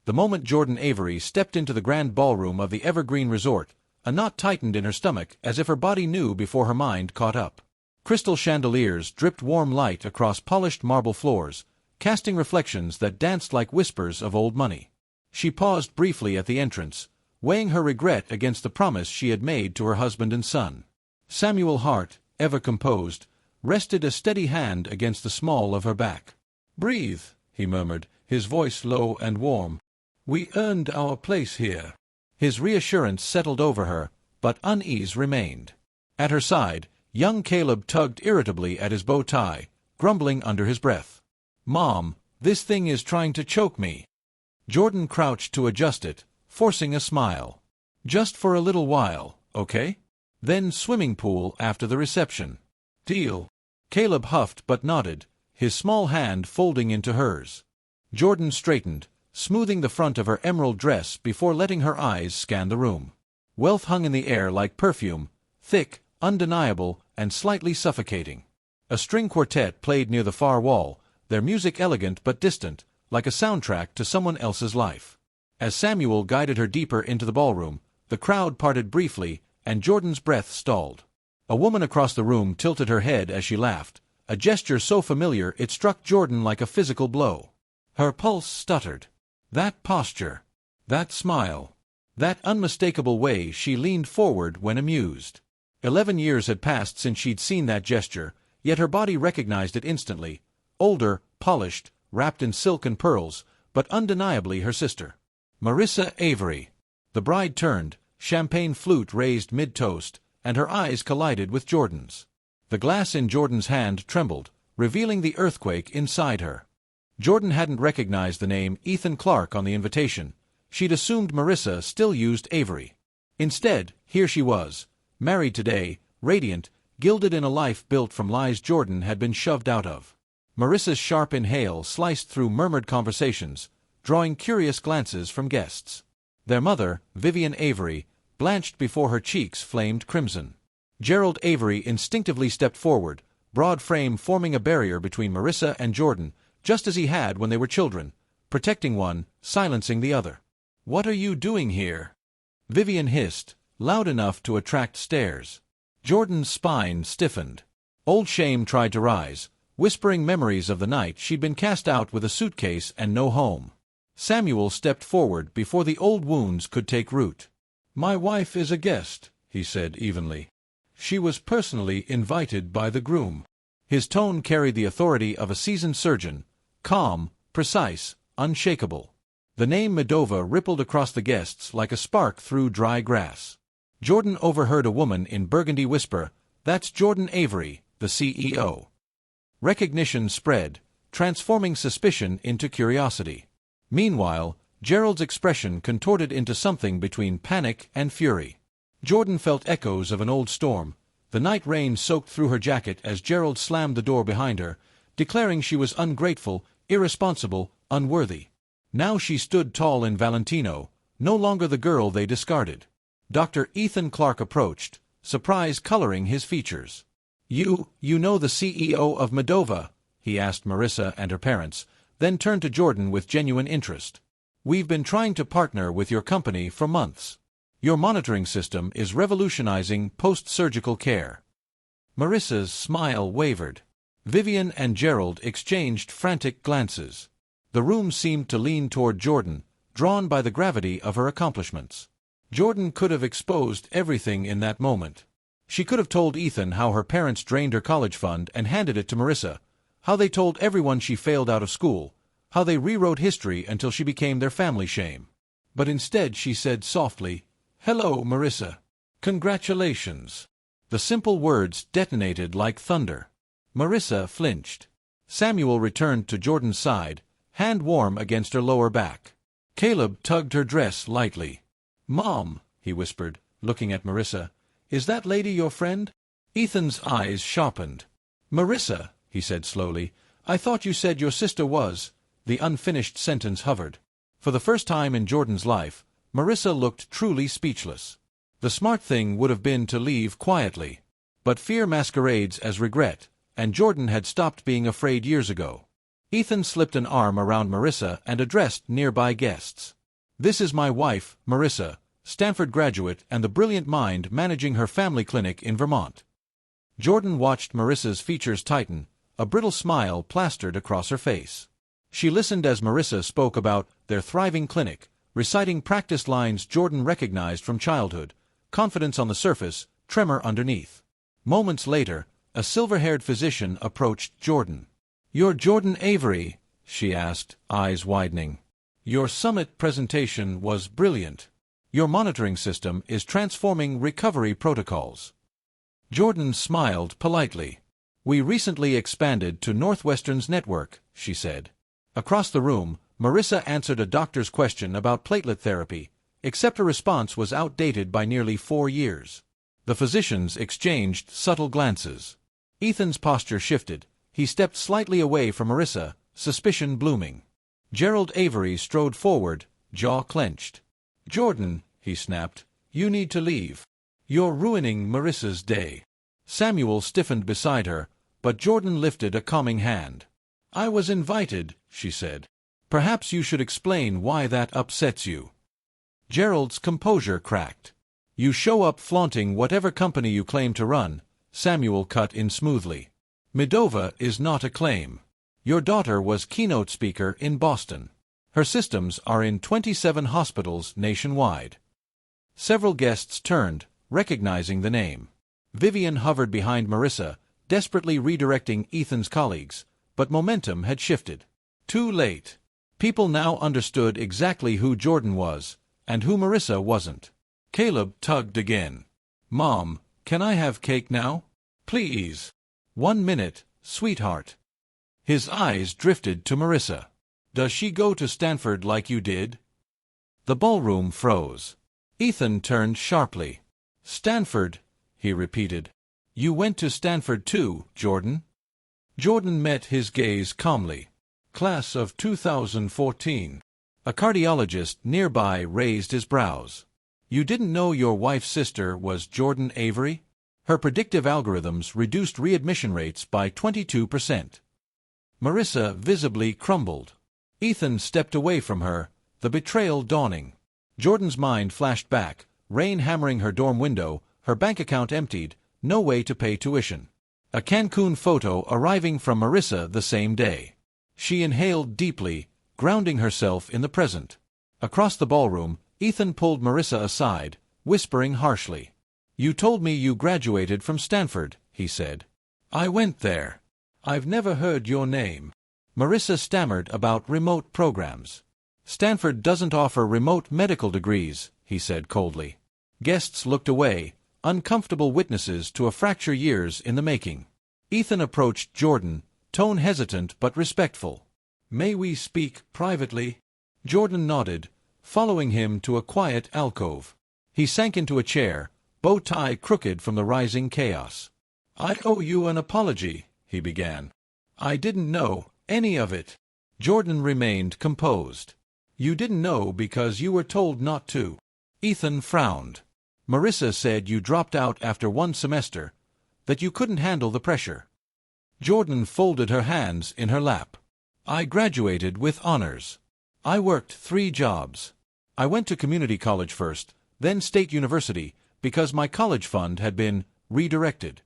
The moment Jordan Avery stepped into the grand ballroom of the Evergreen Resort, a knot tightened in her stomach as if her body knew before her mind caught up. Crystal chandeliers dripped warm light across polished marble floors, casting reflections that danced like whispers of old money. She paused briefly at the entrance, weighing her regret against the promise she had made to her husband and son. Samuel Hart, ever composed, rested a steady hand against the small of her back. "Breathe," he murmured, his voice low and warm. "We earned our place here." His reassurance settled over her, but unease remained. At her side, young Caleb tugged irritably at his bow tie, grumbling under his breath. "Mom, this thing is trying to choke me." Jordan crouched to adjust it, forcing a smile. "Just for a little while, okay? Then swimming pool after the reception. Deal." Caleb huffed but nodded, his small hand folding into hers. Jordan straightened, smoothing the front of her emerald dress before letting her eyes scan the room. Wealth hung in the air like perfume, thick, undeniable, and slightly suffocating. A string quartet played near the far wall, their music elegant but distant, like a soundtrack to someone else's life. As Samuel guided her deeper into the ballroom, the crowd parted briefly, and Jordan's breath stalled. A woman across the room tilted her head as she laughed, a gesture so familiar it struck Jordan like a physical blow. Her pulse stuttered. That posture, that smile, that unmistakable way she leaned forward when amused. 11 years had passed since she'd seen that gesture, yet her body recognized it instantly. Older, polished, wrapped in silk and pearls, but undeniably her sister. Marissa Avery. The bride turned, champagne flute raised mid-toast, and her eyes collided with Jordan's. The glass in Jordan's hand trembled, revealing the earthquake inside her. Jordan hadn't recognized the name Ethan Clark on the invitation. She'd assumed Marissa still used Avery. Instead, here she was, married today, radiant, gilded in a life built from lies Jordan had been shoved out of. Marissa's sharp inhale sliced through murmured conversations, drawing curious glances from guests. Their mother, Vivian Avery, blanched before her cheeks flamed crimson. Gerald Avery instinctively stepped forward, broad frame forming a barrier between Marissa and Jordan, just as he had when they were children, protecting one, silencing the other. "What are you doing here?" Vivian hissed, loud enough to attract stares. Jordan's spine stiffened. Old shame tried to rise, whispering memories of the night she'd been cast out with a suitcase and no home. Samuel stepped forward before the old wounds could take root. "My wife is a guest," he said evenly. "She was personally invited by the groom." His tone carried the authority of a seasoned surgeon, calm, precise, unshakable. The name Medova rippled across the guests like a spark through dry grass. Jordan overheard a woman in burgundy whisper, "That's Jordan Avery, the CEO." Recognition spread, transforming suspicion into curiosity. Meanwhile, Gerald's expression contorted into something between panic and fury. Jordan felt echoes of an old storm. The night rain soaked through her jacket as Gerald slammed the door behind her, declaring she was ungrateful, irresponsible, unworthy. Now she stood tall in Valentino, no longer the girl they discarded. Dr. Ethan Clark approached, surprise coloring his features. You know the CEO of Medova?" he asked Marissa and her parents, then turned to Jordan with genuine interest. "We've been trying to partner with your company for months. Your monitoring system is revolutionizing post-surgical care." Marissa's smile wavered. Vivian and Gerald exchanged frantic glances. The room seemed to lean toward Jordan, drawn by the gravity of her accomplishments. Jordan could have exposed everything in that moment. She could have told Ethan how her parents drained her college fund and handed it to Marissa, how they told everyone she failed out of school, how they rewrote history until she became their family shame. But instead she said softly, "Hello, Marissa. Congratulations." The simple words detonated like thunder. Marissa flinched. Samuel returned to Jordan's side, hand warm against her lower back. Caleb tugged her dress lightly. "Mom," he whispered, looking at Marissa, "is that lady your friend?" Ethan's eyes sharpened. "Marissa," he said slowly, "I thought you said your sister was—" The unfinished sentence hovered. For the first time in Jordan's life, Marissa looked truly speechless. The smart thing would have been to leave quietly. But fear masquerades as regret, and Jordan had stopped being afraid years ago. Ethan slipped an arm around Marissa and addressed nearby guests. This is my wife, Marissa, Stanford graduate and the brilliant mind managing her family clinic in Vermont. Jordan watched Marissa's features tighten, a brittle smile plastered across her face. She listened as Marissa spoke about their thriving clinic, reciting practiced lines Jordan recognized from childhood, confidence on the surface, tremor underneath. Moments later, a silver-haired physician approached Jordan. "You're Jordan Avery?" she asked, eyes widening. "Your summit presentation was brilliant. Your monitoring system is transforming recovery protocols." Jordan smiled politely. "We recently expanded to Northwestern's network," she said. Across the room, Marissa answered a doctor's question about platelet therapy, except her response was outdated by nearly 4 years. The physicians exchanged subtle glances. Ethan's posture shifted. He stepped slightly away from Marissa, suspicion blooming. Gerald Avery strode forward, jaw clenched. "Jordan," he snapped, "you need to leave. You're ruining Marissa's day." Samuel stiffened beside her, but Jordan lifted a calming hand. "I was invited," she said. "Perhaps you should explain why that upsets you." Gerald's composure cracked. "You show up flaunting whatever company you claim to run," Samuel cut in smoothly. "Midova is not a claim. Your daughter was keynote speaker in Boston. Her systems are in 27 hospitals nationwide." Several guests turned, recognizing the name. Vivian hovered behind Marissa, desperately redirecting Ethan's colleagues, but momentum had shifted. Too late. People now understood exactly who Jordan was, and who Marissa wasn't. Caleb tugged again. "Mom, can I have cake now? Please." "1 minute, sweetheart." His eyes drifted to Marissa. "Does she go to Stanford like you did?" The ballroom froze. Ethan turned sharply. "Stanford," he repeated. "You went to Stanford too, Jordan?" Jordan met his gaze calmly. "Class of 2014. A cardiologist nearby raised his brows. "You didn't know your wife's sister was Jordan Avery? Her predictive algorithms reduced readmission rates by 22%. Marissa visibly crumbled. Ethan stepped away from her, the betrayal dawning. Jordan's mind flashed back, rain hammering her dorm window, her bank account emptied, no way to pay tuition. A Cancun photo arriving from Marissa the same day. She inhaled deeply, grounding herself in the present. Across the ballroom, Ethan pulled Marissa aside, whispering harshly. "You told me you graduated from Stanford," he said. "I went there. I've never heard your name." Marissa stammered about remote programs. "Stanford doesn't offer remote medical degrees," he said coldly. Guests looked away, uncomfortable witnesses to a fracture years in the making. Ethan approached Jordan, tone hesitant but respectful. "May we speak privately?" Jordan nodded, following him to a quiet alcove. He sank into a chair, bow tie crooked from the rising chaos. "I owe you an apology," he began. "I didn't know any of it." Jordan remained composed. "You didn't know because you were told not to." Ethan frowned. "Marissa said you dropped out after 1 semester, that you couldn't handle the pressure." Jordan folded her hands in her lap. "I graduated with honors. I worked 3 jobs. I went to community college first, then State University, because my college fund had been redirected."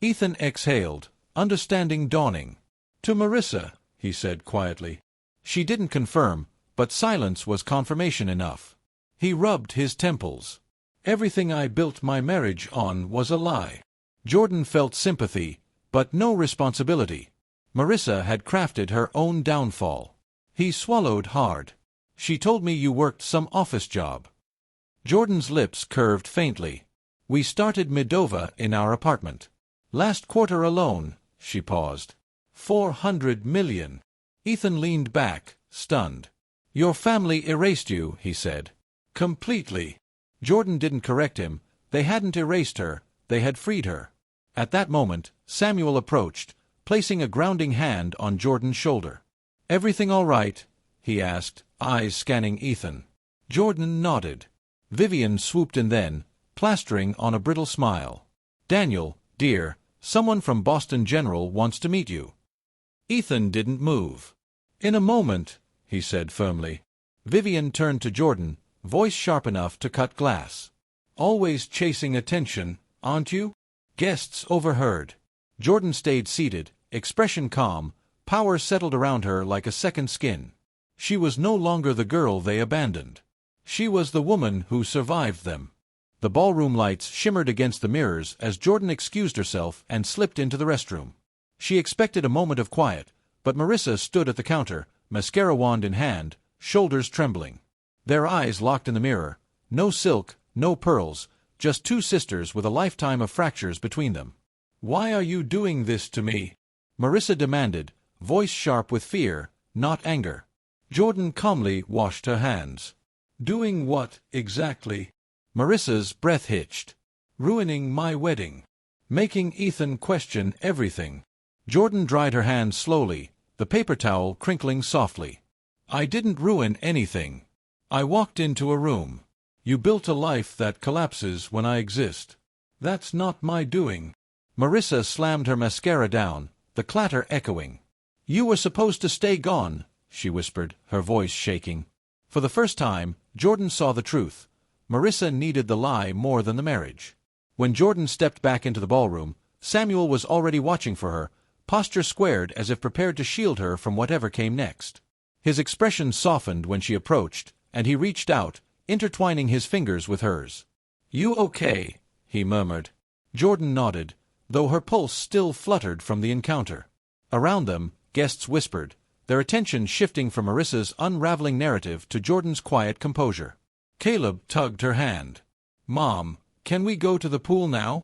Ethan exhaled, understanding dawning. "To Marissa," he said quietly. She didn't confirm, but silence was confirmation enough. He rubbed his temples. "Everything I built my marriage on was a lie." Jordan felt sympathy, but no responsibility. Marissa had crafted her own downfall. He swallowed hard. "She told me you worked some office job." Jordan's lips curved faintly. "We started Midova in our apartment. Last quarter alone," she paused. 400 million. Ethan leaned back, stunned. "Your family erased you," he said. "Completely." Jordan didn't correct him. They hadn't erased her, they had freed her. At that moment, Samuel approached, placing a grounding hand on Jordan's shoulder. "Everything all right?" he asked, eyes scanning Ethan. Jordan nodded. Vivian swooped in then, plastering on a brittle smile. "Daniel, dear, someone from Boston General wants to meet you." Ethan didn't move. "In a moment," he said firmly. Vivian turned to Jordan, voice sharp enough to cut glass. Always chasing attention, aren't you? Guests overheard. Jordan stayed seated, expression calm, power settled around her like a second skin. She was no longer the girl they abandoned. She was the woman who survived them. The ballroom lights shimmered against the mirrors as Jordan excused herself and slipped into the restroom. She expected a moment of quiet, but Marissa stood at the counter, mascara wand in hand, shoulders trembling. Their eyes locked in the mirror. No silk, no pearls, just two sisters with a lifetime of fractures between them. "Why are you doing this to me?" Marissa demanded, voice sharp with fear, not anger. Jordan calmly washed her hands. "Doing what, exactly?" Marissa's breath hitched. "Ruining my wedding. Making Ethan question everything." Jordan dried her hands slowly, the paper towel crinkling softly. "I didn't ruin anything. I walked into a room. You built a life that collapses when I exist. That's not my doing." Marissa slammed her mascara down, the clatter echoing. "You were supposed to stay gone," she whispered, her voice shaking. For the first time, Jordan saw the truth. Marissa needed the lie more than the marriage. When Jordan stepped back into the ballroom, Samuel was already watching for her, posture squared as if prepared to shield her from whatever came next. His expression softened when she approached, and he reached out, intertwining his fingers with hers. "You okay?" he murmured. Jordan nodded, though her pulse still fluttered from the encounter. Around them, guests whispered, their attention shifting from Marissa's unraveling narrative to Jordan's quiet composure. Caleb tugged her hand. "Mom, can we go to the pool now?"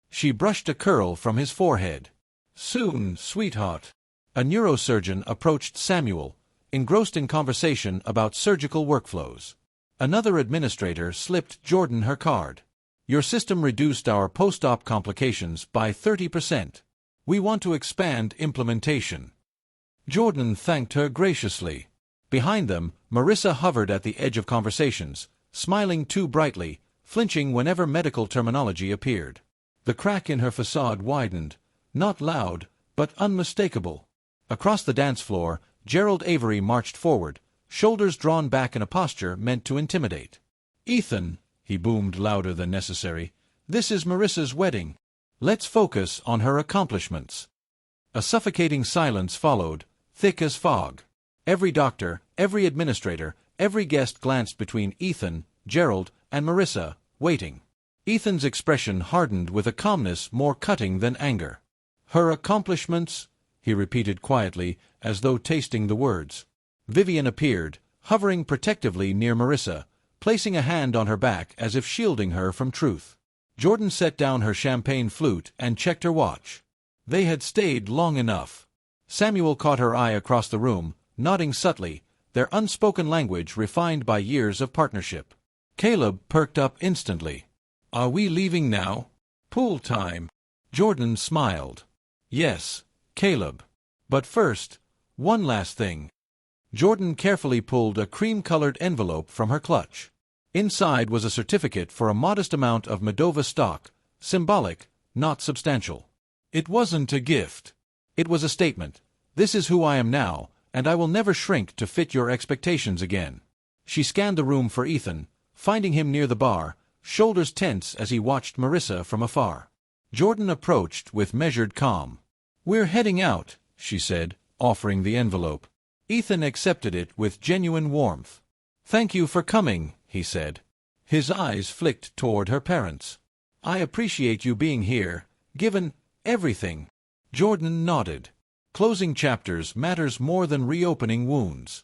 She brushed a curl from his forehead. "Soon, sweetheart." A neurosurgeon approached Samuel, engrossed in conversation about surgical workflows. Another administrator slipped Jordan her card. "Your system reduced our post-op complications by 30%. We want to expand implementation." Jordan thanked her graciously. Behind them, Marissa hovered at the edge of conversations, smiling too brightly, flinching whenever medical terminology appeared. The crack in her facade widened, not loud, but unmistakable. Across the dance floor, Gerald Avery marched forward, shoulders drawn back in a posture meant to intimidate. "Ethan," he boomed louder than necessary, "this is Marissa's wedding. Let's focus on her accomplishments." A suffocating silence followed, thick as fog. Every doctor, every administrator, every guest glanced between Ethan, Gerald, and Marissa, waiting. Ethan's expression hardened with a calmness more cutting than anger. "Her accomplishments?" he repeated quietly, as though tasting the words. Vivian appeared, hovering protectively near Marissa, placing a hand on her back as if shielding her from truth. Jordan set down her champagne flute and checked her watch. They had stayed long enough. Samuel caught her eye across the room, nodding subtly, their unspoken language refined by years of partnership. Caleb perked up instantly. "Are we leaving now?" "Pool time." Jordan smiled. "Yes, Caleb. But first, one last thing." Jordan carefully pulled a cream-colored envelope from her clutch. Inside was a certificate for a modest amount of Medova stock, symbolic, not substantial. It wasn't a gift. It was a statement. "This is who I am now, and I will never shrink to fit your expectations again." She scanned the room for Ethan, finding him near the bar, shoulders tense as he watched Marissa from afar. Jordan approached with measured calm. "We're heading out," she said, offering the envelope. Ethan accepted it with genuine warmth. "Thank you for coming," he said. His eyes flicked toward her parents. "I appreciate you being here, given everything." Jordan nodded. Closing chapters matters more than reopening wounds.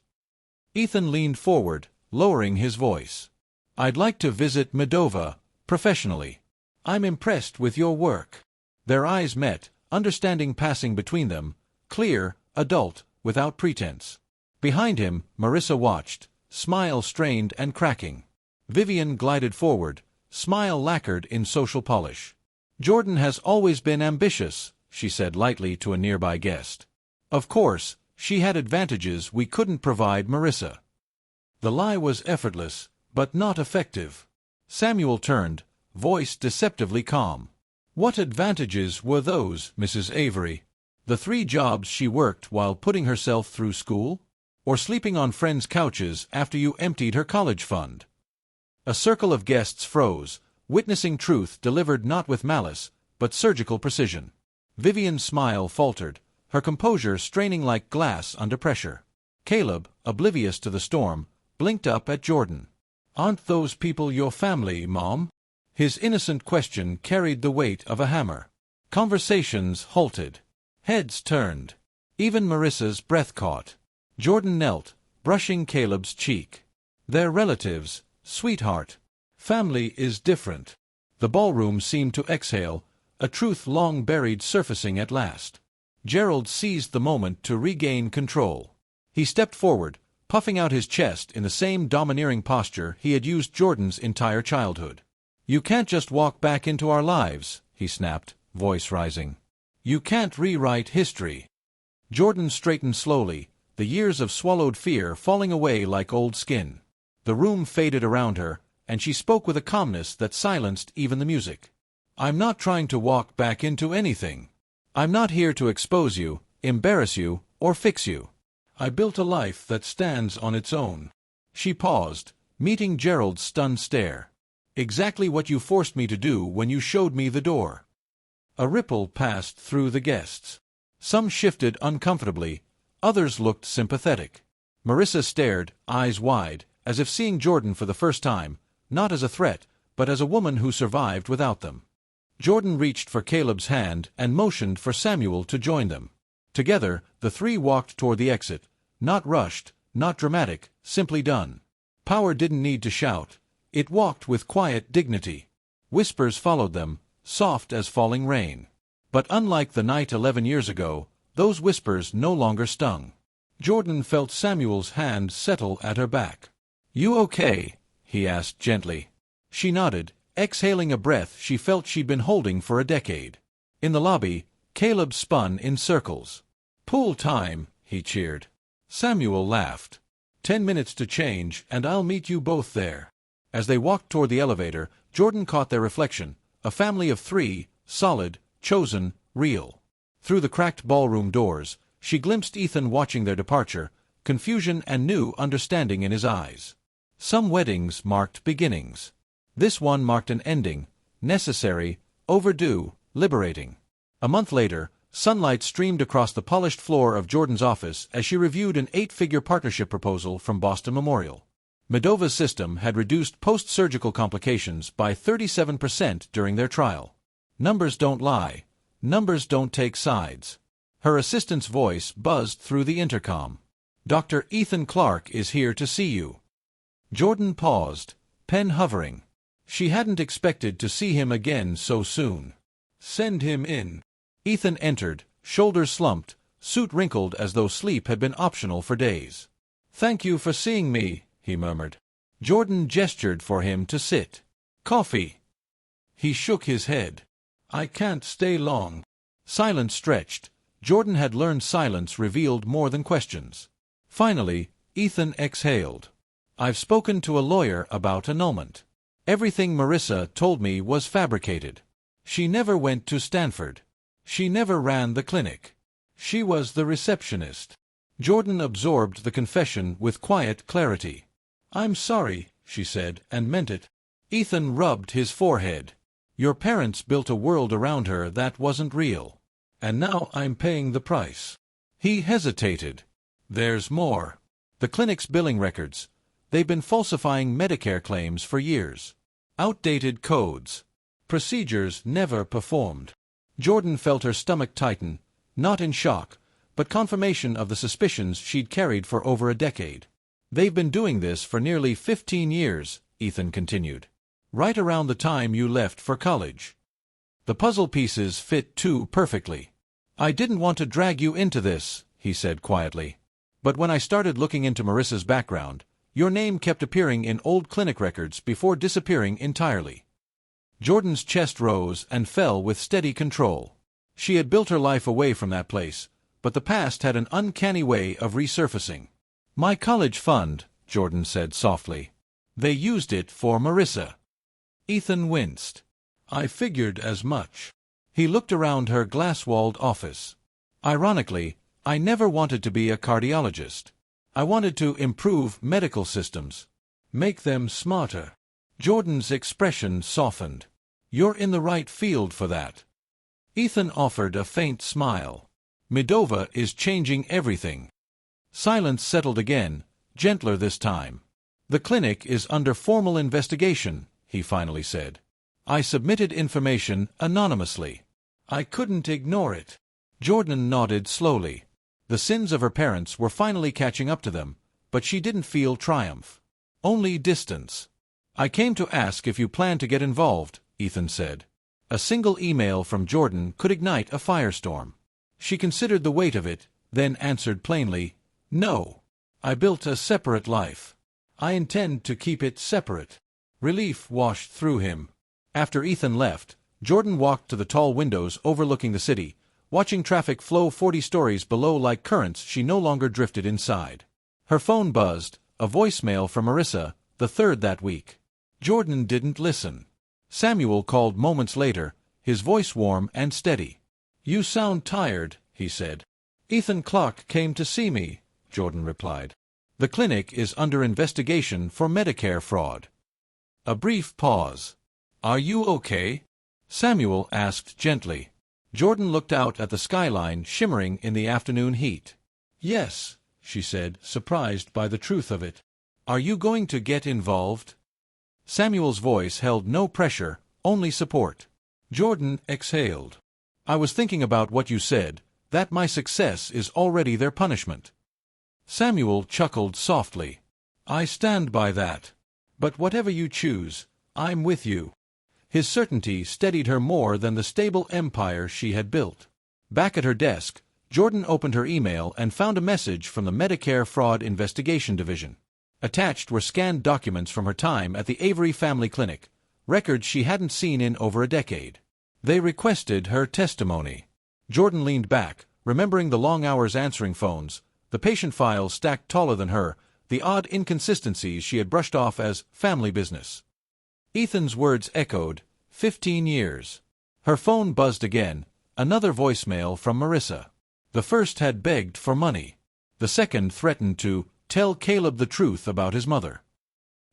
Ethan leaned forward, lowering his voice. "I'd like to visit Medova, professionally. I'm impressed with your work." Their eyes met, understanding passing between them, clear, adult, without pretense. Behind him, Marissa watched, smile strained and cracking. Vivian glided forward, smile lacquered in social polish. "Jordan has always been ambitious," she said lightly to a nearby guest. Of course, she had advantages we couldn't provide Marissa. The lie was effortless, but not effective. Samuel turned, voice deceptively calm. "What advantages were those, Mrs. Avery?" "The 3 jobs she worked while putting herself through school?" or sleeping on friends' couches after you emptied her college fund. A circle of guests froze, witnessing truth delivered not with malice, but surgical precision. Vivian's smile faltered, her composure straining like glass under pressure. Caleb, oblivious to the storm, blinked up at Jordan. "Aren't those people your family, Mom?" His innocent question carried the weight of a hammer. Conversations halted. Heads turned. Even Marissa's breath caught. Jordan knelt, brushing Caleb's cheek. "They're relatives, sweetheart. Family is different." The ballroom seemed to exhale, a truth long buried surfacing at last. Gerald seized the moment to regain control. He stepped forward, puffing out his chest in the same domineering posture he had used Jordan's entire childhood. "You can't just walk back into our lives," he snapped, voice rising. "You can't rewrite history." Jordan straightened slowly, the years of swallowed fear falling away like old skin. The room faded around her, and she spoke with a calmness that silenced even the music. "I'm not trying to walk back into anything. I'm not here to expose you, embarrass you, or fix you. I built a life that stands on its own." She paused, meeting Gerald's stunned stare. "Exactly what you forced me to do when you showed me the door." A ripple passed through the guests. Some shifted uncomfortably, others looked sympathetic. Marissa stared, eyes wide, as if seeing Jordan for the first time, not as a threat, but as a woman who survived without them. Jordan reached for Caleb's hand and motioned for Samuel to join them. Together, the three walked toward the exit, not rushed, not dramatic, simply done. Power didn't need to shout. It walked with quiet dignity. Whispers followed them, soft as falling rain. But unlike the night 11 years ago, those whispers no longer stung. Jordan felt Samuel's hand settle at her back. "You okay?" he asked gently. She nodded, exhaling a breath she felt she'd been holding for a decade. In the lobby, Caleb spun in circles. "Pool time," he cheered. Samuel laughed. 10 minutes to change, and I'll meet you both there." As they walked toward the elevator, Jordan caught their reflection, a family of three, solid, chosen, real. Through the cracked ballroom doors, she glimpsed Ethan watching their departure, confusion and new understanding in his eyes. Some weddings marked beginnings. This one marked an ending, necessary, overdue, liberating. A month later, sunlight streamed across the polished floor of Jordan's office as she reviewed an 8-figure partnership proposal from Boston Memorial. Medova's system had reduced post-surgical complications by 37% during their trial. Numbers don't lie. Numbers don't take sides. Her assistant's voice buzzed through the intercom. "Dr. Ethan Clark is here to see you." Jordan paused, pen hovering. She hadn't expected to see him again so soon. "Send him in." Ethan entered, shoulders slumped, suit wrinkled as though sleep had been optional for days. "Thank you for seeing me," he murmured. Jordan gestured for him to sit. "Coffee." He shook his head. "I can't stay long." Silence stretched. Jordan had learned silence revealed more than questions. Finally, Ethan exhaled. "I've spoken to a lawyer about annulment. Everything Marissa told me was fabricated. She never went to Stanford. She never ran the clinic. She was the receptionist." Jordan absorbed the confession with quiet clarity. "I'm sorry," she said, and meant it. Ethan rubbed his forehead. "Your parents built a world around her that wasn't real. And now I'm paying the price." He hesitated. "There's more. The clinic's billing records. They've been falsifying Medicare claims for years. Outdated codes. Procedures never performed." Jordan felt her stomach tighten, not in shock, but confirmation of the suspicions she'd carried for over a decade. "They've been doing this for nearly 15 years, Ethan continued. "Right around the time you left for college. The puzzle pieces fit too perfectly." "I didn't want to drag you into this," he said quietly. "But when I started looking into Marissa's background, your name kept appearing in old clinic records before disappearing entirely." Jordan's chest rose and fell with steady control. She had built her life away from that place, but the past had an uncanny way of resurfacing. "My college fund," Jordan said softly. "They used it for Marissa." Ethan winced. "I figured as much." He looked around her glass-walled office. "Ironically, I never wanted to be a cardiologist." I wanted to improve medical systems. Make them smarter. Jordan's expression softened. You're in the right field for that. Ethan offered a faint smile. Midova is changing everything. Silence settled again, gentler this time. The clinic is under formal investigation, he finally said. I submitted information anonymously. I couldn't ignore it. Jordan nodded slowly. The sins of her parents were finally catching up to them, but she didn't feel triumph. Only distance. I came to ask if you plan to get involved, Ethan said. A single email from Jordan could ignite a firestorm. She considered the weight of it, then answered plainly, No. I built a separate life. I intend to keep it separate. Relief washed through him. After Ethan left, Jordan walked to the tall windows overlooking the city, watching traffic flow 40 stories below like currents. She no longer drifted inside. Her phone buzzed, a voicemail from Marissa, the third that week. Jordan didn't listen. Samuel called moments later, his voice warm and steady. You sound tired, he said. Ethan Clark came to see me, Jordan replied. The clinic is under investigation for Medicare fraud. A brief pause. Are you okay? Samuel asked gently. Jordan looked out at the skyline shimmering in the afternoon heat. Yes, she said, surprised by the truth of it. Are you going to get involved? Samuel's voice held no pressure, only support. Jordan exhaled. I was thinking about what you said, that my success is already their punishment. Samuel chuckled softly. I stand by that. But whatever you choose, I'm with you. His certainty steadied her more than the stable empire she had built. Back at her desk, Jordan opened her email and found a message from the Medicare Fraud Investigation Division. Attached were scanned documents from her time at the Avery Family Clinic, records she hadn't seen in over a decade. They requested her testimony. Jordan leaned back, remembering the long hours answering phones, the patient files stacked taller than her, the odd inconsistencies she had brushed off as family business. Ethan's words echoed, 15 years. Her phone buzzed again, another voicemail from Marissa. The first had begged for money. The second threatened to tell Caleb the truth about his mother.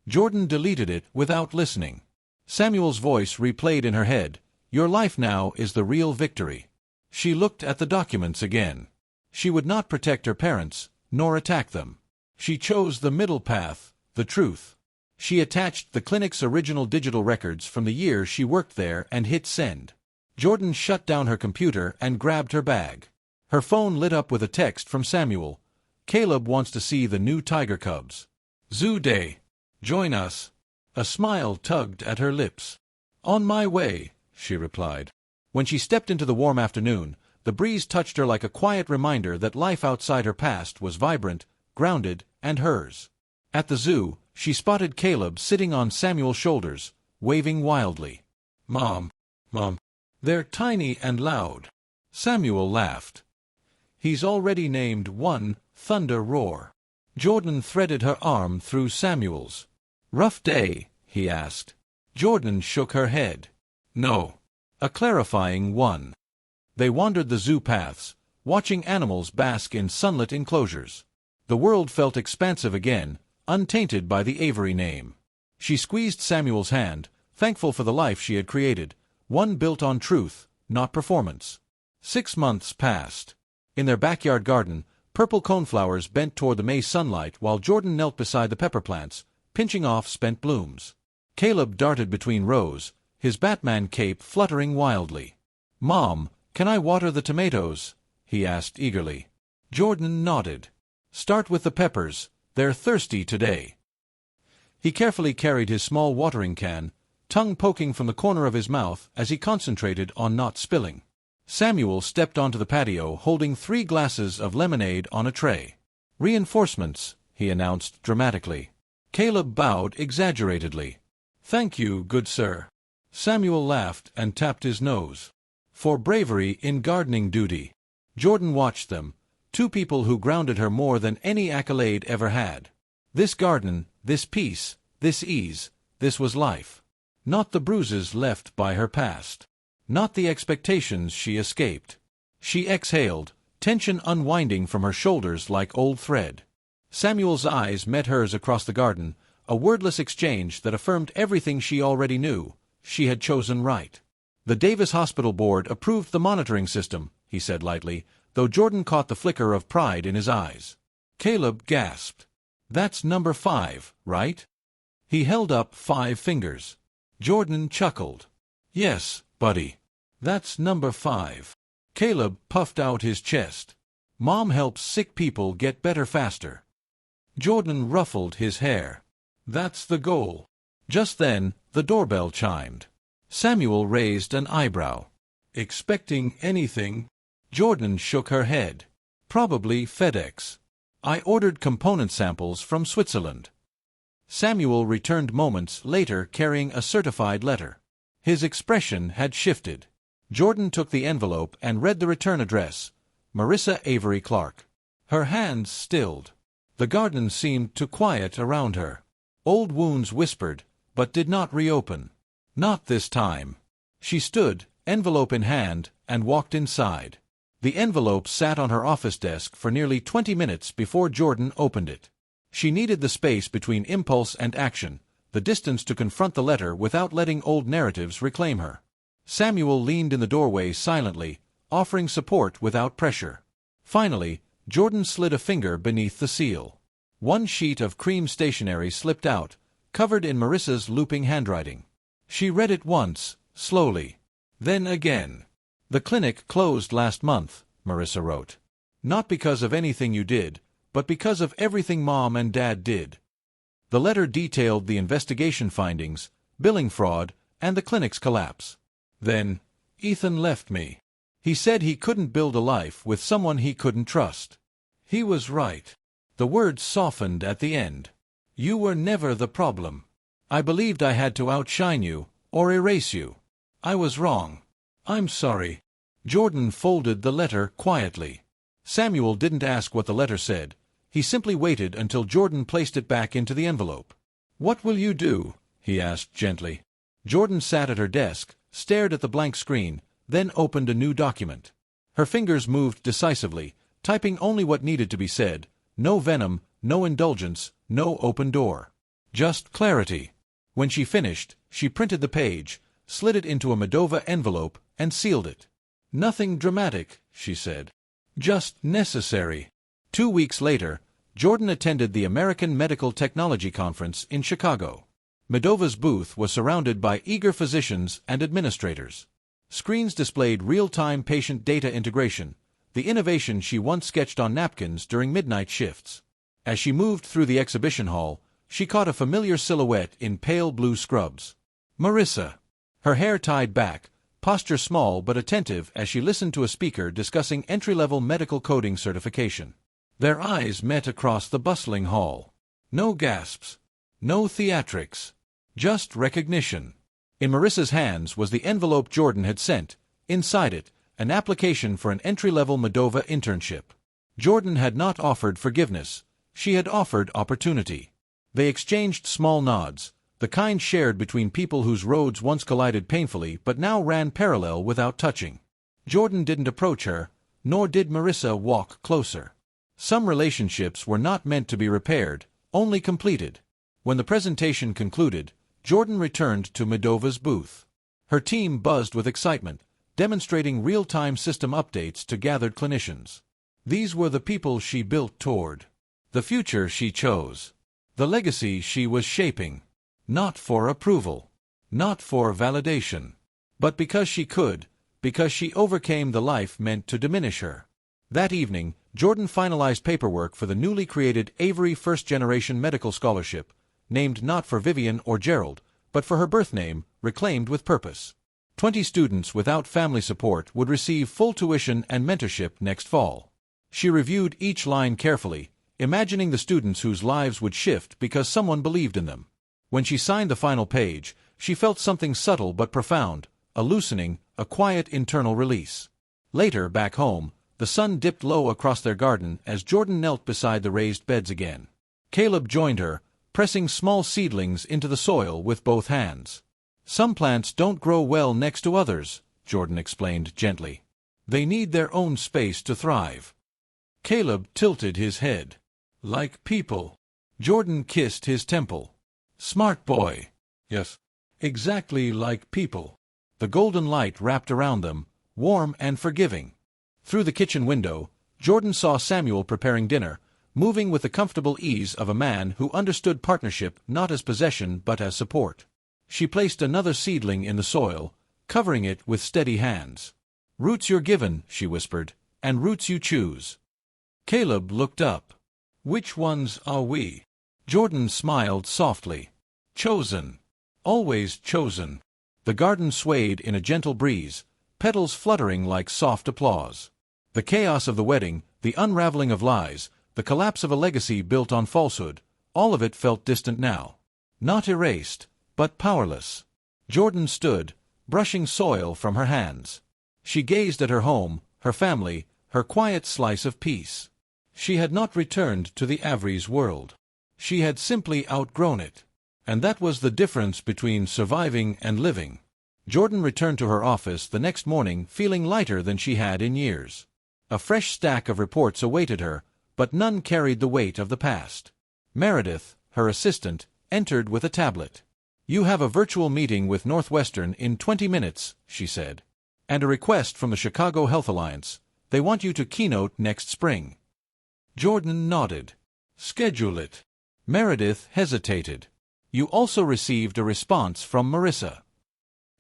Jordan deleted it without listening. Samuel's voice replayed in her head, Your life now is the real victory. She looked at the documents again. She would not protect her parents, nor attack them. She chose the middle path, the truth. She attached the clinic's original digital records from the year she worked there and hit send. Jordan shut down her computer and grabbed her bag. Her phone lit up with a text from Samuel. Caleb wants to see the new tiger cubs. Zoo Day. Join us. A smile tugged at her lips. On my way, she replied. When she stepped into the warm afternoon, the breeze touched her like a quiet reminder that life outside her past was vibrant, grounded, and hers. At the zoo, she spotted Caleb sitting on Samuel's shoulders, waving wildly. Mom. They're tiny and loud. Samuel laughed. He's already named one, Thunder Roar. Jordan threaded her arm through Samuel's. Rough day, he asked. Jordan shook her head. No. A clarifying one. They wandered the zoo paths, watching animals bask in sunlit enclosures. The world felt expansive again, untainted by the Avery name. She squeezed Samuel's hand, thankful for the life she had created, one built on truth, not performance. 6 months passed. In their backyard garden, purple coneflowers bent toward the May sunlight while Jordan knelt beside the pepper plants, pinching off spent blooms. Caleb darted between rows, his Batman cape fluttering wildly. Mom, can I water the tomatoes? He asked eagerly. Jordan nodded. Start with the peppers, they're thirsty today. He carefully carried his small watering can, tongue poking from the corner of his mouth as he concentrated on not spilling. Samuel stepped onto the patio holding 3 glasses of lemonade on a tray. Reinforcements, he announced dramatically. Caleb bowed exaggeratedly. Thank you, good sir. Samuel laughed and tapped his nose. For bravery in gardening duty. Jordan watched them, 2 people who grounded her more than any accolade ever had. This garden, this peace, this ease, this was life. Not the bruises left by her past. Not the expectations she escaped. She exhaled, tension unwinding from her shoulders like old thread. Samuel's eyes met hers across the garden, a wordless exchange that affirmed everything she already knew. She had chosen right. The Davis Hospital Board approved the monitoring system, he said lightly, though Jordan caught the flicker of pride in his eyes. Caleb gasped. That's number 5, right? He held up 5 fingers. Jordan chuckled. Yes, buddy. That's number 5. Caleb puffed out his chest. Mom helps sick people get better faster. Jordan ruffled his hair. That's the goal. Just then, the doorbell chimed. Samuel raised an eyebrow. Expecting anything? Jordan shook her head. Probably FedEx. I ordered component samples from Switzerland. Samuel returned moments later carrying a certified letter. His expression had shifted. Jordan took the envelope and read the return address, Marissa Avery Clark. Her hands stilled. The garden seemed to quiet around her. Old wounds whispered, but did not reopen. Not this time. She stood, envelope in hand, and walked inside. The envelope sat on her office desk for nearly 20 minutes before Jordan opened it. She needed the space between impulse and action, the distance to confront the letter without letting old narratives reclaim her. Samuel leaned in the doorway silently, offering support without pressure. Finally, Jordan slid a finger beneath the seal. One sheet of cream stationery slipped out, covered in Marissa's looping handwriting. She read it once, slowly. Then again. The clinic closed last month, Marissa wrote. Not because of anything you did, but because of everything Mom and Dad did. The letter detailed the investigation findings, billing fraud, and the clinic's collapse. Then, Ethan left me. He said he couldn't build a life with someone he couldn't trust. He was right. The words softened at the end. You were never the problem. I believed I had to outshine you, or erase you. I was wrong. I'm sorry. Jordan folded the letter quietly. Samuel didn't ask what the letter said. He simply waited until Jordan placed it back into the envelope. What will you do? He asked gently. Jordan sat at her desk, stared at the blank screen, then opened a new document. Her fingers moved decisively, typing only what needed to be said. No venom, no indulgence, no open door. Just clarity. When she finished, she printed the page, slid it into a Medova envelope, and sealed it. Nothing dramatic, she said. Just necessary. 2 weeks later, Jordan attended the American Medical Technology Conference in Chicago. Medova's booth was surrounded by eager physicians and administrators. Screens displayed real-time patient data integration, the innovation she once sketched on napkins during midnight shifts. As she moved through the exhibition hall, she caught a familiar silhouette in pale blue scrubs. Marissa. Her hair tied back, posture small but attentive as she listened to a speaker discussing entry-level medical coding certification. Their eyes met across the bustling hall. No gasps. No theatrics. Just recognition. In Marissa's hands was the envelope Jordan had sent. Inside it, an application for an entry-level Medova internship. Jordan had not offered forgiveness. She had offered opportunity. They exchanged small nods, the kind shared between people whose roads once collided painfully but now ran parallel without touching. Jordan didn't approach her, nor did Marissa walk closer. Some relationships were not meant to be repaired, only completed. When the presentation concluded, Jordan returned to Medova's booth. Her team buzzed with excitement, demonstrating real-time system updates to gathered clinicians. These were the people she built toward. The future she chose. The legacy she was shaping. Not for approval. Not for validation. But because she could, because she overcame the life meant to diminish her. That evening, Jordan finalized paperwork for the newly created Avery First-Generation Medical Scholarship, named not for Vivian or Gerald, but for her birth name, reclaimed with purpose. 20 students without family support would receive full tuition and mentorship next fall. She reviewed each line carefully, imagining the students whose lives would shift because someone believed in them. When she signed the final page, she felt something subtle but profound, a loosening, a quiet internal release. Later, back home, the sun dipped low across their garden as Jordan knelt beside the raised beds again. Caleb joined her, pressing small seedlings into the soil with both hands. Some plants don't grow well next to others, Jordan explained gently. They need their own space to thrive. Caleb tilted his head. Like people. Jordan kissed his temple. Smart boy. Yes. Exactly like people. The golden light wrapped around them, warm and forgiving. Through the kitchen window, Jordan saw Samuel preparing dinner, moving with the comfortable ease of a man who understood partnership not as possession but as support. She placed another seedling in the soil, covering it with steady hands. "Roots you're given," she whispered, "and roots you choose." Caleb looked up. "Which ones are we?" Jordan smiled softly. "Chosen. Always chosen." The garden swayed in a gentle breeze, petals fluttering like soft applause. The chaos of the wedding, the unraveling of lies, the collapse of a legacy built on falsehood, all of it felt distant now. Not erased, but powerless. Jordan stood, brushing soil from her hands. She gazed at her home, her family, her quiet slice of peace. She had not returned to the Avery's world. She had simply outgrown it. And that was the difference between surviving and living. Jordan returned to her office the next morning feeling lighter than she had in years. A fresh stack of reports awaited her, but none carried the weight of the past. Meredith, her assistant, entered with a tablet. "You have a virtual meeting with Northwestern in 20 minutes, she said. "And a request from the Chicago Health Alliance. They want you to keynote next spring." Jordan nodded. "Schedule it." Meredith hesitated. "You also received a response from Marissa."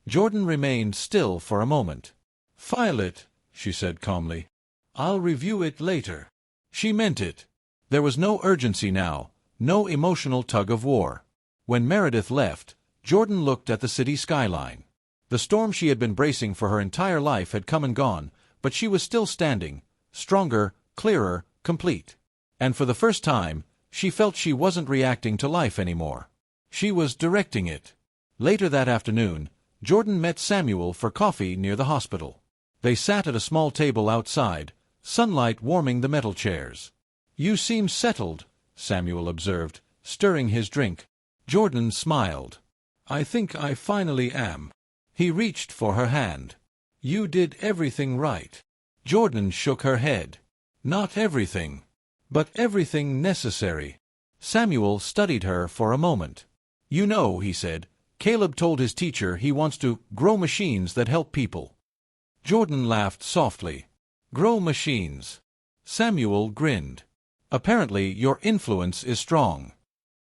Jordan remained still for a moment. "File it," she said calmly. "I'll review it later." She meant it. There was no urgency now, no emotional tug-of-war. When Meredith left, Jordan looked at the city skyline. The storm she had been bracing for her entire life had come and gone, but she was still standing, stronger, clearer, complete. And for the first time, she felt she wasn't reacting to life anymore. She was directing it. Later that afternoon, Jordan met Samuel for coffee near the hospital. They sat at a small table outside, sunlight warming the metal chairs. "You seem settled," Samuel observed, stirring his drink. Jordan smiled. "I think I finally am." He reached for her hand. "You did everything right." Jordan shook her head. "Not everything. But everything necessary." Samuel studied her for a moment. "You know," he said, "Caleb told his teacher he wants to grow machines that help people." Jordan laughed softly. "Grow machines." Samuel grinned. "Apparently your influence is strong."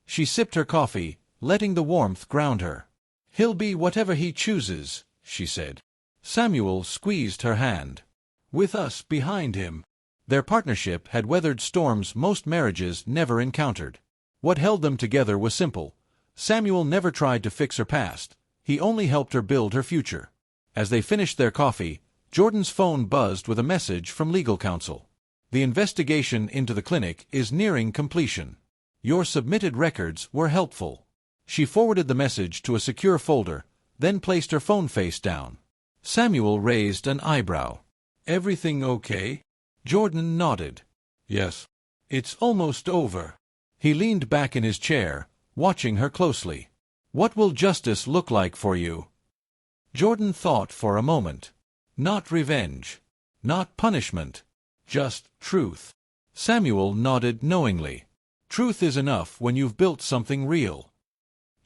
She sipped her coffee, letting the warmth ground her. "He'll be whatever he chooses," she said. Samuel squeezed her hand. "With us behind him." Their partnership had weathered storms most marriages never encountered. What held them together was simple. Samuel never tried to fix her past. He only helped her build her future. As they finished their coffee, Jordan's phone buzzed with a message from legal counsel. "The investigation into the clinic is nearing completion. Your submitted records were helpful." She forwarded the message to a secure folder, then placed her phone face down. Samuel raised an eyebrow. "Everything okay?" Jordan nodded. "Yes. It's almost over." He leaned back in his chair, watching her closely. "What will justice look like for you?" Jordan thought for a moment. "Not revenge. Not punishment. Just truth." Samuel nodded knowingly. "Truth is enough when you've built something real."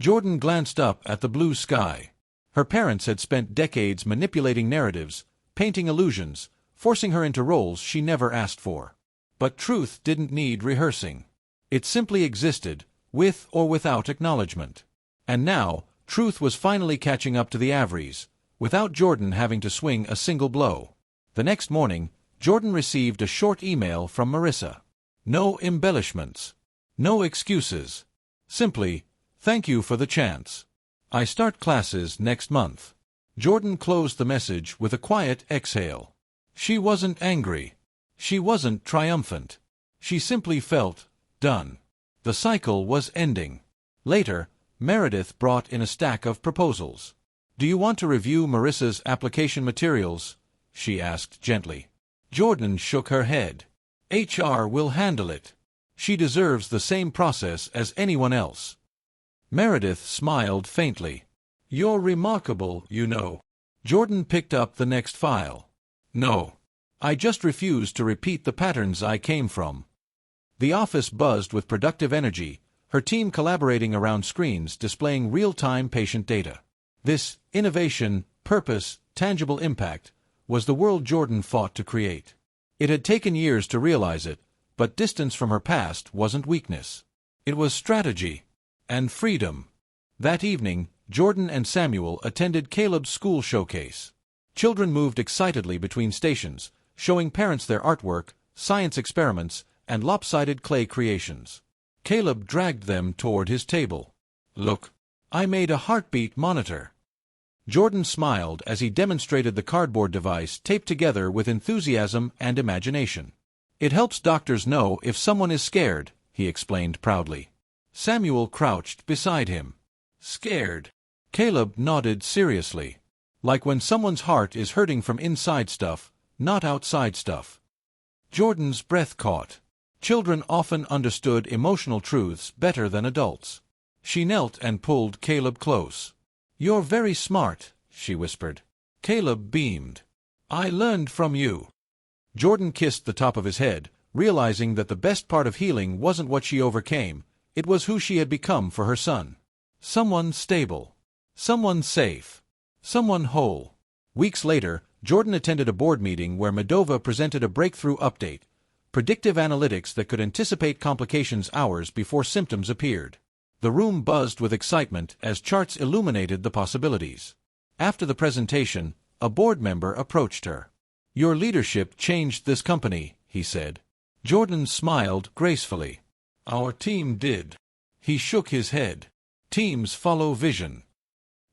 Jordan glanced up at the blue sky. Her parents had spent decades manipulating narratives, painting illusions, forcing her into roles she never asked for. But truth didn't need rehearsing. It simply existed, with or without acknowledgement. And now, truth was finally catching up to the Averys, without Jordan having to swing a single blow. The next morning, Jordan received a short email from Marissa. No embellishments. No excuses. Simply, "Thank you for the chance. I start classes next month." Jordan closed the message with a quiet exhale. She wasn't angry. She wasn't triumphant. She simply felt done. The cycle was ending. Later, Meredith brought in a stack of proposals. "Do you want to review Marissa's application materials?" she asked gently. Jordan shook her head. "HR will handle it. She deserves the same process as anyone else." Meredith smiled faintly. "You're remarkable, you know." Jordan picked up the next file. "No. I just refuse to repeat the patterns I came from." The office buzzed with productive energy, her team collaborating around screens displaying real-time patient data. This innovation, purpose, tangible impact was the world Jordan fought to create. It had taken years to realize it, but distance from her past wasn't weakness. It was strategy and freedom. That evening, Jordan and Samuel attended Caleb's school showcase. Children moved excitedly between stations, showing parents their artwork, science experiments, and lopsided clay creations. Caleb dragged them toward his table. "Look, I made a heartbeat monitor." Jordan smiled as he demonstrated the cardboard device taped together with enthusiasm and imagination. "It helps doctors know if someone is scared," he explained proudly. Samuel crouched beside him. "Scared?" Caleb nodded seriously. "Like when someone's heart is hurting from inside stuff, not outside stuff." Jordan's breath caught. Children often understood emotional truths better than adults. She knelt and pulled Caleb close. "You're very smart," she whispered. Caleb beamed. "I learned from you." Jordan kissed the top of his head, realizing that the best part of healing wasn't what she overcame, it was who she had become for her son. Someone stable. Someone safe. Someone whole. Weeks later, Jordan attended a board meeting where Medova presented a breakthrough update, predictive analytics that could anticipate complications hours before symptoms appeared. The room buzzed with excitement as charts illuminated the possibilities. After the presentation, a board member approached her. "Your leadership changed this company," he said. Jordan smiled gracefully. "Our team did." He shook his head. "Teams follow vision."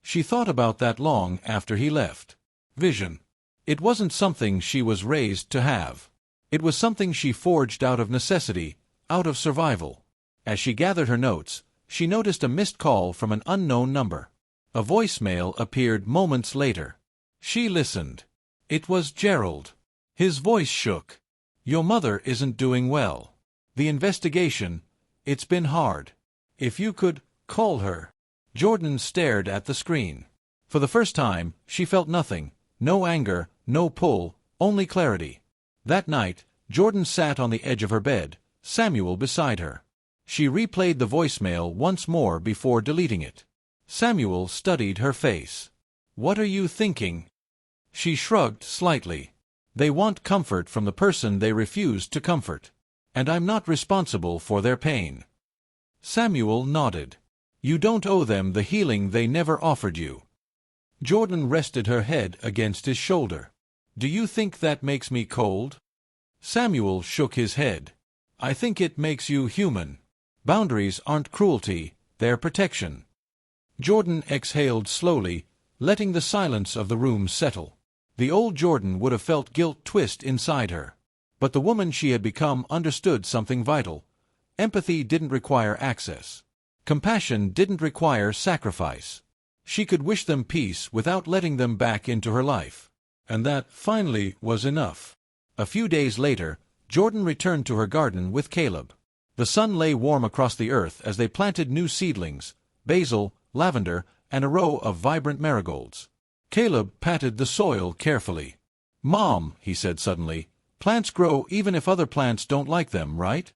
She thought about that long after he left. Vision. It wasn't something she was raised to have. It was something she forged out of necessity, out of survival. As she gathered her notes, she noticed a missed call from an unknown number. A voicemail appeared moments later. She listened. It was Gerald. His voice shook. "Your mother isn't doing well. The investigation, it's been hard. If you could call her." Jordan stared at the screen. For the first time, she felt nothing. No anger, no pull, only clarity. That night, Jordan sat on the edge of her bed, Samuel beside her. She replayed the voicemail once more before deleting it. Samuel studied her face. "What are you thinking?" She shrugged slightly. "They want comfort from the person they refused to comfort. And I'm not responsible for their pain." Samuel nodded. "You don't owe them the healing they never offered you." Jordan rested her head against his shoulder. "Do you think that makes me cold?" Samuel shook his head. "I think it makes you human. Boundaries aren't cruelty, they're protection." Jordan exhaled slowly, letting the silence of the room settle. The old Jordan would have felt guilt twist inside her. But the woman she had become understood something vital. Empathy didn't require access. Compassion didn't require sacrifice. She could wish them peace without letting them back into her life. And that, finally, was enough. A few days later, Jordan returned to her garden with Caleb. The sun lay warm across the earth as they planted new seedlings, basil, lavender, and a row of vibrant marigolds. Caleb patted the soil carefully. "Mom," he said suddenly, "plants grow even if other plants don't like them, right?"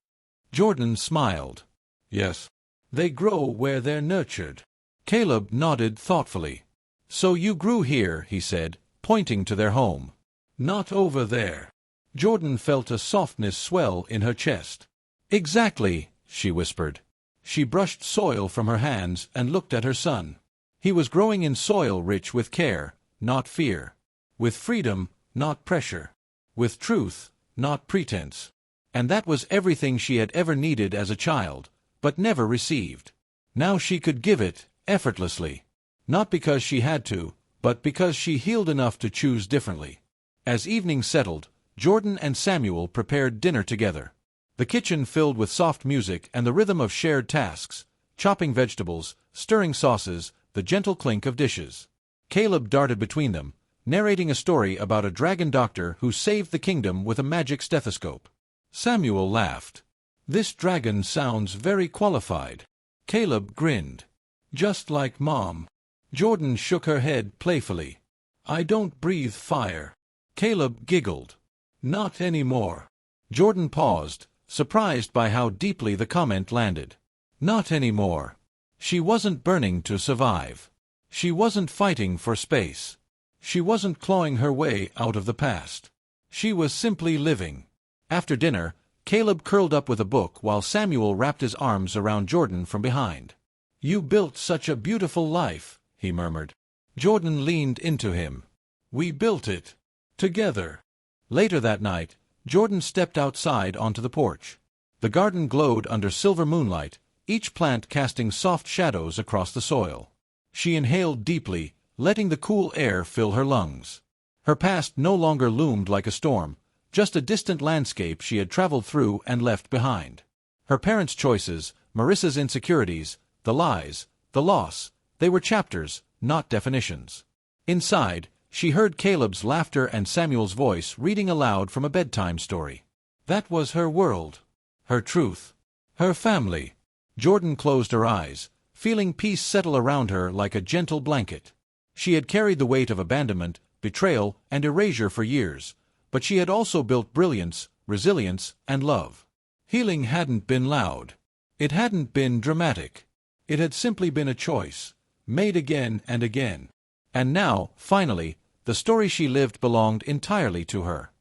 Jordan smiled. "Yes. They grow where they're nurtured." Caleb nodded thoughtfully. "So you grew here," he said, pointing to their home. "Not over there." Jordan felt a softness swell in her chest. "Exactly," she whispered. She brushed soil from her hands and looked at her son. He was growing in soil rich with care, not fear. With freedom, not pressure. With truth, not pretense. And that was everything she had ever needed as a child, but never received. Now she could give it, effortlessly. Not because she had to, but because she healed enough to choose differently. As evening settled, Jordan and Samuel prepared dinner together. The kitchen filled with soft music and the rhythm of shared tasks, chopping vegetables, stirring sauces, the gentle clink of dishes. Caleb darted between them, narrating a story about a dragon doctor who saved the kingdom with a magic stethoscope. Samuel laughed. "This dragon sounds very qualified." Caleb grinned. "Just like Mom." Jordan shook her head playfully. "I don't breathe fire." Caleb giggled. "Not anymore." Jordan paused, surprised by how deeply the comment landed. Not anymore. She wasn't burning to survive. She wasn't fighting for space. She wasn't clawing her way out of the past. She was simply living. After dinner, Caleb curled up with a book while Samuel wrapped his arms around Jordan from behind. "You built such a beautiful life," he murmured. Jordan leaned into him. "We built it. Together." Later that night, Jordan stepped outside onto the porch. The garden glowed under silver moonlight, each plant casting soft shadows across the soil. She inhaled deeply, letting the cool air fill her lungs. Her past no longer loomed like a storm, just a distant landscape she had traveled through and left behind. Her parents' choices, Marissa's insecurities, the lies, the loss, they were chapters, not definitions. Inside, she heard Caleb's laughter and Samuel's voice reading aloud from a bedtime story. That was her world. Her truth. Her family. Jordan closed her eyes, feeling peace settle around her like a gentle blanket. She had carried the weight of abandonment, betrayal, and erasure for years, but she had also built brilliance, resilience, and love. Healing hadn't been loud. It hadn't been dramatic. It had simply been a choice, made again and again. And now, finally, the story she lived belonged entirely to her.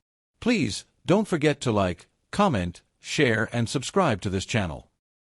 Please, don't forget to like, comment, share, and subscribe to this channel.